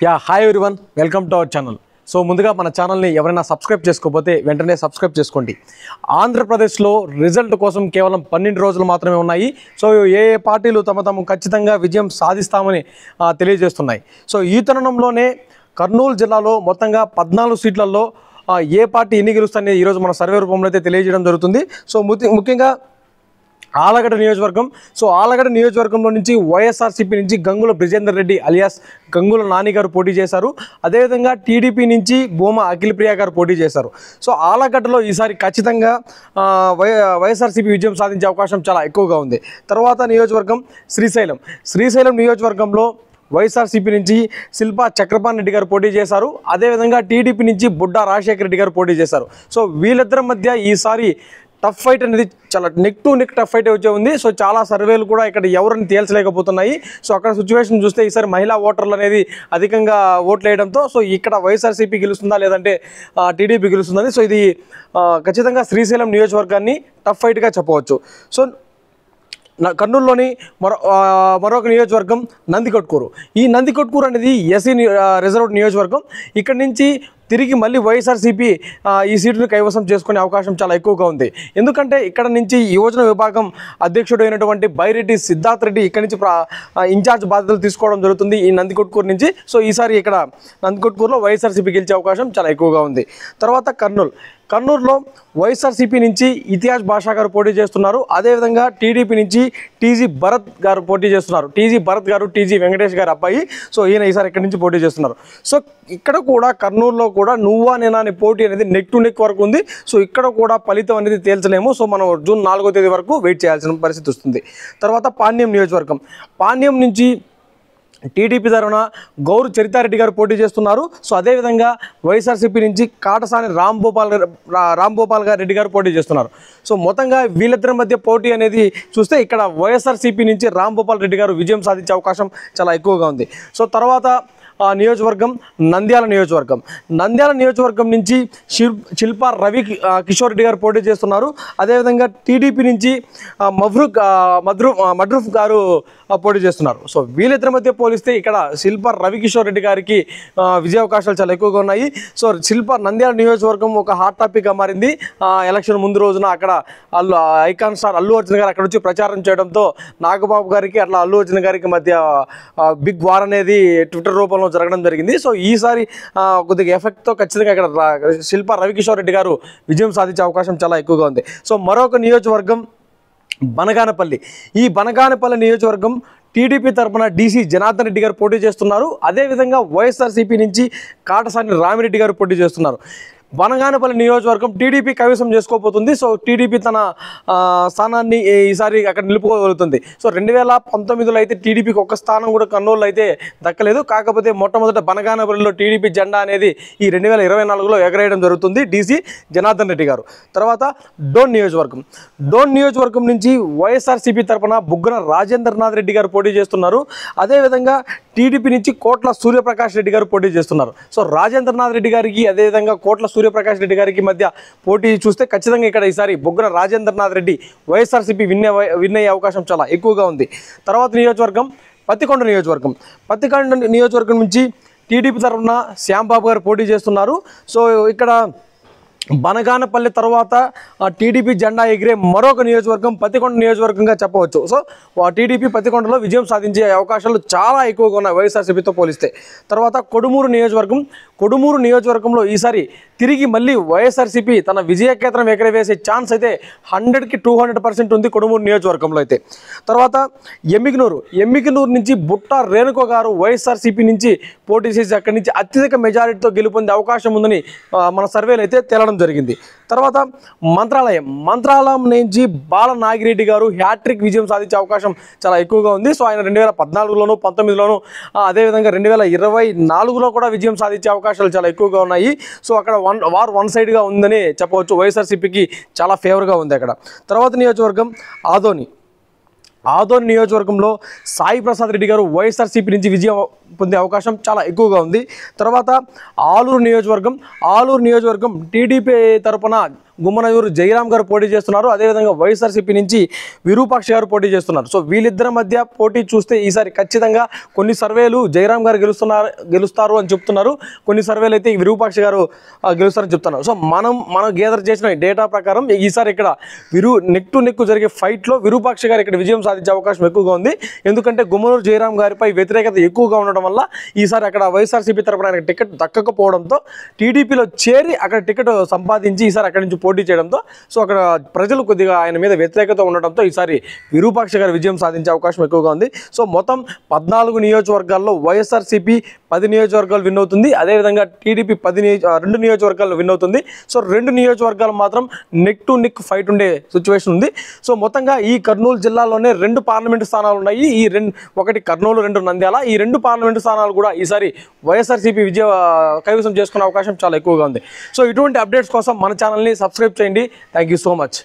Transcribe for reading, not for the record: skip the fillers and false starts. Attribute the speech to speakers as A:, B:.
A: Hi everyone, welcome to our channel. So ముందుగా మన ఛానల్ని ఎవరైనా సబ్స్క్రైబ్ చేసుకోకపోతే వెంటనే సబ్స్క్రైబ్ చేసుకోండి. ఆంధ్రప్రదేశ్లో రిజల్ట్ కోసం కేవలం 12 రోజులు మాత్రమే ఉన్నాయి. సో ఏ పార్టీలు తమ ఖచ్చితంగా విజయం సాధిస్తామని తెలియజేస్తున్నాయి. సో ఈ తరుణంలోనే కర్నూలు జిల్లాలో మొత్తంగా 14 సీట్లలో ఏ పార్టీ ఎన్ని గెలుస్తాయని ఈరోజు మన సర్వే రూపంలో అయితే తెలియజేయడం జరుగుతుంది. సో ముఖ్యంగా ఆలగడ్డ నియోజకవర్గం. సో ఆలగడ్డ నియోజకవర్గంలో నుంచి వైఎస్ఆర్సీపీ నుంచి గంగుల బ్రిజేందర్ రెడ్డి అలియాస్ గంగుల నాని గారు పోటీ చేశారు. అదేవిధంగా టీడీపీ నుంచి భూమా అఖిలప్రియ గారు పోటీ చేశారు. సో ఆలగడ్డలో ఈసారి ఖచ్చితంగా వైఎస్ఆర్సీపీ విజయం సాధించే అవకాశం చాలా ఎక్కువగా ఉంది. తర్వాత నియోజకవర్గం శ్రీశైలం నియోజకవర్గంలో వైఎస్ఆర్సీపీ నుంచి శిల్పా చక్రపాణి రెడ్డి గారు పోటీ చేశారు. అదేవిధంగా టీడీపీ నుంచి బుడ్డా రాజశేఖర రెడ్డి గారు పోటీ చేశారు. సో వీళ్ళిద్దరి మధ్య ఈసారి టఫ్ ఫైట్ అనేది చాలా neck to neck tough fight వచ్చే ఉంది. సో చాలా సర్వేలు కూడా ఇక్కడ ఎవరిని తేల్చలేకపోతున్నాయి. సో అక్కడ సిచ్యువేషన్ చూస్తే ఈసారి మహిళా ఓటర్లు అనేది అధికంగా ఓట్లు వేయడంతో సో ఇక్కడ వైఎస్ఆర్సీపీ గెలుస్తుందా లేదంటే టీడీపీ గెలుస్తుందని సో ఇది ఖచ్చితంగా శ్రీశైలం నియోజకవర్గాన్ని టఫ్ ఫైట్గా చెప్పవచ్చు. సో కర్నూలులోని మరొక నియోజకవర్గం నందికొట్కూరు. ఈ నందికొట్కూరు అనేది ఎస్సీ రిజర్వ్డ్ నియోజకవర్గం. ఇక్కడ నుంచి తిరిగి మళ్ళీ వైఎస్ఆర్సీపీ ఈ సీటును కైవసం చేసుకునే అవకాశం చాలా ఎక్కువగా ఉంది. ఎందుకంటే ఇక్కడ నుంచి యువజన విభాగం అధ్యక్షుడు అయినటువంటి బైరెడ్డి సిద్ధార్థ్ రెడ్డి ఇక్కడ నుంచి ఇన్ఛార్జ్ బాధ్యతలు తీసుకోవడం జరుగుతుంది ఈ నందికొట్కూరు నుంచి. సో ఈసారి ఇక్కడ నందికొట్కూరులో వైఎస్ఆర్సీపీ గెలిచే అవకాశం చాలా ఎక్కువగా ఉంది. తర్వాత కర్నూలులో వైఎస్ఆర్సీపీ నుంచి ఇతిహాజ్ బాషా గారు పోటీ చేస్తున్నారు. అదేవిధంగా టీడీపీ నుంచి టీజీ భరత్ గారు పోటీ చేస్తున్నారు. టీజీ భరత్ గారు టీజీ వెంకటేష్ గారు అబ్బాయి. సో ఈయన ఈసారి ఇక్కడి నుంచి పోటీ చేస్తున్నారు. సో ఇక్కడ కూడా కర్నూలులో కూడా నువ్వా నేనా అనే పోటీ అనేది నెక్ టు నెక్ వరకు ఉంది. సో ఇక్కడ కూడా ఫలితం అనేది తేల్చలేము. సో మనం జూన్ 4వ తేదీ వరకు వెయిట్ చేయాల్సిన పరిస్థితి వస్తుంది. తర్వాత పాణ్యం నియోజకవర్గం. పాణ్యం నుంచి టీడీపీ తరఫున గౌరు చరితారెడ్డి గారు పోటీ చేస్తున్నారు. సో అదేవిధంగా వైఎస్ఆర్సీపీ నుంచి కాటసాని రాంభూపాల్ రెడ్డి గారు పోటీ చేస్తున్నారు. సో మొత్తంగా వీళ్ళిద్దరి మధ్య పోటీ అనేది చూస్తే ఇక్కడ వైఎస్ఆర్సీపీ నుంచి రాంభూపాల్ రెడ్డి గారు విజయం సాధించే అవకాశం చాలా ఎక్కువగా ఉంది. సో తర్వాత నియోజకవర్గం నంద్యాల నియోజకవర్గం నుంచి శిల్పా కిషోర్ రెడ్డి గారు పోటీ చేస్తున్నారు. అదేవిధంగా టీడీపీ నుంచి మడ్రూఫ్ గారు పోటీ చేస్తున్నారు. సో వీళ్ళిద్దరి మధ్య పోలిస్తే ఇక్కడ శిల్పా కిషోర్ రెడ్డి గారికి విజయ అవకాశాలు చాలా ఎక్కువగా ఉన్నాయి. సో నంద్యాల నియోజకవర్గం ఒక హాట్ టాపిక్గా మారింది. ఎలక్షన్ ముందు రోజున అక్కడ ఐకాన్ స్టార్ అల్లు అర్జున్ గారు అక్కడ వచ్చి ప్రచారం చేయడంతో నాగబాబు గారికి అట్లా అల్లు అర్జున్ గారికి మధ్య బిగ్ వార్ అనేది ట్విట్టర్ రూపంలో జరగడం జరిగింది. సో ఈసారి కొద్దిగా ఎఫెక్ట్తో ఖచ్చితంగా ఇక్కడ శిల్పా కిషోర్ రెడ్డి గారు విజయం సాధించే అవకాశం చాలా ఎక్కువగా ఉంది. సో మరొక నియోజకవర్గం బనగానపల్లి. ఈ బనగానపల్లి నియోజకవర్గం టీడీపీ తరఫున డీసీ జనార్దన్ రెడ్డి గారు పోటీ చేస్తున్నారు. అదేవిధంగా వైఎస్ఆర్సీపీ నుంచి కాటసాని రామిరెడ్డి గారు పోటీ చేస్తున్నారు. బనగానపల్లి నియోజకవర్గం టీడీపీ కైవసం చేసుకోబోతుంది. సో టీడీపీ తన స్థానాన్ని ఈసారి అక్కడ నిలుపుకోగలుగుతుంది. సో 2019లో అయితే టీడీపీకి ఒక్క స్థానం కూడా కర్నూలులో అయితే దక్కలేదు. కాకపోతే మొట్టమొదట బనగానపల్లిలో టీడీపీ జెండా అనేది ఈ 2024లో ఎగరేయడం జరుగుతుంది డీసీ జనార్దన్ రెడ్డి గారు. తర్వాత డోన్ నియోజకవర్గం నుంచి వైఎస్ఆర్సీపీ తరఫున బుగ్గన రాజేంద్రనాథ్ రెడ్డి గారు పోటీ చేస్తున్నారు. అదేవిధంగా టీడీపీ నుంచి కోట్ల సూర్యప్రకాష్ రెడ్డి గారు పోటీ చేస్తున్నారు. సో రాజేంద్రనాథ్ రెడ్డి గారికి అదేవిధంగా కోట్ల సూర్యప్రకాష్ రెడ్డి గారికి మధ్య పోటీ చూస్తే ఖచ్చితంగా ఇక్కడ ఈసారి బుగ్గన రాజేంద్రనాథ్ రెడ్డి వైఎస్ఆర్సీపీ విన్ అయ్యే అవకాశం చాలా ఎక్కువగా ఉంది. తర్వాత నియోజకవర్గం పత్తికొండ నియోజకవర్గం నుంచి టీడీపీ తరఫున శ్యాంబాబు గారు పోటీ చేస్తున్నారు. సో ఇక్కడ బనగానపల్లి తర్వాత టీడీపీ జెండా ఎగిరే మరొక నియోజకవర్గం పత్తికొండ నియోజకవర్గంగా చెప్పవచ్చు. సో టీడీపీ పత్తికొండలో విజయం సాధించే అవకాశాలు చాలా ఎక్కువగా ఉన్నాయి వైఎస్ఆర్సీపీతో పోలిస్తే. తర్వాత కొడుమూరు నియోజకవర్గంలో ఈసారి తిరిగి మళ్ళీ వైఎస్ఆర్సీపీ తన విజయకేతనం ఎగరవేసే ఛాన్స్ అయితే 100కి 200% ఉంది కొడుమూరు నియోజకవర్గంలో అయితే. తర్వాత ఎమ్మికనూరు నుంచి బుట్టా రేణుకో గారు వైఎస్ఆర్సీపీ నుంచి పోటీ చేసి అక్కడి నుంచి అత్యధిక మెజారిటీతో గెలుపొందే అవకాశం ఉందని మన సర్వేలు అయితే తేలడం జరిగింది. తర్వాత మంత్రాలయం నుంచి బాల నాగిరెడ్డి గారు హ్యాట్రిక్ విజయం సాధించే అవకాశం చాలా ఎక్కువగా ఉంది. సో ఆయన 2014లోను 19లోను అదేవిధంగా 2024లో కూడా విజయం సాధించే అవకాశాలు చాలా ఎక్కువగా ఉన్నాయి. సో అక్కడ వన్ సైడ్గా ఉందని చెప్పవచ్చు. వైఎస్ఆర్సీపీకి చాలా ఫేవర్గా ఉంది అక్కడ. తర్వాత నియోజకవర్గం ఆదోని నియోజకవర్గంలో సాయి ప్రసాద్ రెడ్డి గారు వైఎస్ఆర్సీపీ నుంచి విజయం పొందే అవకాశం చాలా ఎక్కువగా ఉంది. తర్వాత ఆలూరు నియోజకవర్గం టీడీపీ తరపున గుమ్మనూరు జయరాం గారు పోటీ చేస్తున్నారు. అదేవిధంగా వైఎస్ఆర్సీపీ నుంచి విరూపాక్ష గారు పోటీ చేస్తున్నారు. సో వీళ్ళిద్దరి మధ్య పోటీ చూస్తే ఈసారి ఖచ్చితంగా కొన్ని సర్వేలు జయరాం గారు గెలుస్తారు అని చెప్తున్నారు. కొన్ని సర్వేలు అయితే విరూపాక్ష గారు గెలుస్తారని చెప్తున్నారు. సో మనం గేదర్ చేసిన డేటా ప్రకారం ఈసారి ఇక్కడ నెక్ టు నెక్ జరిగే ఫైట్లో విరూపాక్ష గారు ఇక్కడ విజయం సాధించే అవకాశం ఎక్కువగా ఉంది. ఎందుకంటే గుమ్మనూరు జయరాం గారిపై వ్యతిరేకత ఎక్కువగా ఉండడం వల్ల ఈసారి అక్కడ వైఎస్ఆర్సీపీ తరపున ఆయనకు టికెట్ దక్కకపోవడంతో టీడీపీలో చేరి అక్కడ టికెట్ సంపాదించి ఈసారి అక్కడి నుంచి పోటీ చేయడంతో సో అక్కడ ప్రజలు కొద్దిగా ఆయన మీద వ్యతిరేకత ఉండడంతో ఈసారి విరూపాక్ష గారు విజయం సాధించే అవకాశం ఎక్కువగా ఉంది. సో మొత్తం 14 నియోజకవర్గాల్లో వైఎస్ఆర్సీపీ 10 నియోజకవర్గాలు విన్ అవుతుంది. అదేవిధంగా టీడీపీ 2 నియోజకవర్గాల్లో విన్ అవుతుంది. సో 2 నియోజకవర్గాలు మాత్రం నెక్ టు నెక్ ఫైట్ ఉండే సిచ్యువేషన్ ఉంది. సో మొత్తంగా ఈ కర్నూలు జిల్లాలోనే 2 పార్లమెంటు స్థానాలు ఉన్నాయి. ఒకటి కర్నూలు, 2 నంద్యాల. ఈ 2 పార్లమెంటు స్థానాలు కూడా ఈసారి వైఎస్ఆర్సీపీ కైవసం చేసుకునే అవకాశం చాలా ఎక్కువగా ఉంది. సో ఇటువంటి అప్డేట్స్ కోసం మన ఛానల్ని సబ్స్క్రైబ్ చేయండి. Thank you so much.